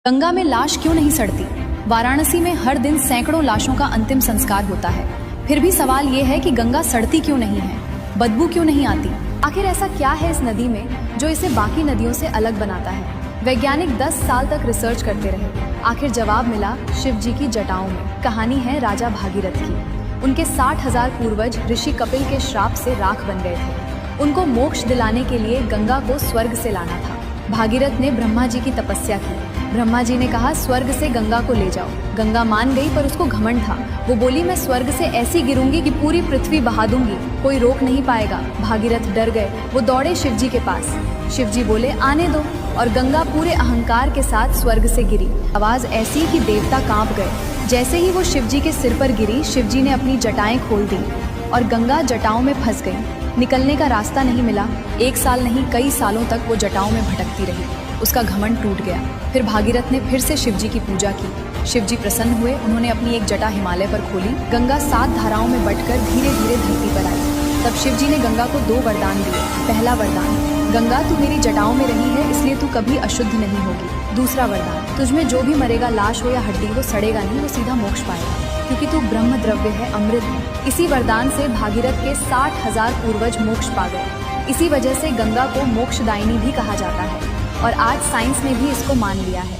गंगा में लाश क्यों नहीं सड़ती? वाराणसी में हर दिन सैकड़ों लाशों का अंतिम संस्कार होता है। फिर भी सवाल ये है कि गंगा सड़ती क्यों नहीं है, बदबू क्यों नहीं आती? आखिर ऐसा क्या है इस नदी में जो इसे बाकी नदियों से अलग बनाता है? वैज्ञानिक 10 साल तक रिसर्च करते रहे। आखिर जवाब मिला शिव जी की जटाओं में। कहानी है राजा भागीरथ की। उनके 60,000 पूर्वज ऋषि कपिल के श्राप से राख बन गए थे। उनको मोक्ष दिलाने के लिए गंगा को स्वर्ग से लाना था। भागीरथ ने ब्रह्मा जी की तपस्या की। ब्रह्मा जी ने कहा स्वर्ग से गंगा को ले जाओ। गंगा मान गई, पर उसको घमंड था। वो बोली मैं स्वर्ग से ऐसी गिरूंगी कि पूरी पृथ्वी बहा दूंगी, कोई रोक नहीं पाएगा। भागीरथ डर गए। वो दौड़े शिव जी के पास। शिव जी बोले आने दो, और गंगा पूरे अहंकार के साथ स्वर्ग से गिरी। आवाज ऐसी कि देवता कांप गए। जैसे ही वो शिव जी के सिर पर गिरी, शिव जी ने अपनी जटाएं खोल दी और गंगा जटाओं में फंस गई। निकलने का रास्ता नहीं मिला। 1 साल नहीं, कई सालों तक वो जटाओं में भटकती रही। उसका घमंड टूट गया। फिर भागीरथ ने फिर से शिव जी की पूजा की। शिव जी प्रसन्न हुए। उन्होंने अपनी एक जटा हिमालय पर खोली। गंगा 7 धाराओं में बटकर धीरे धीरे धरती पर आई। तब शिव जी ने गंगा को 2 वरदान दिए। पहला वरदान, गंगा तू मेरी जटाओं में रही है, इसलिए तू कभी अशुद्ध नहीं होगी। दूसरा वरदान, तुझमें जो भी मरेगा, लाश हो या हड्डी, वो सड़ेगा नहीं, वो सीधा मोक्ष पाएगा, क्योंकि तू ब्रह्म द्रव्य है, अमृत है। इसी वरदान से भागीरथ के 60,000 पूर्वज मोक्ष पा गए। इसी वजह से गंगा को मोक्षदायिनी भी कहा जाता है, और आज साइंस ने भी इसको मान लिया है।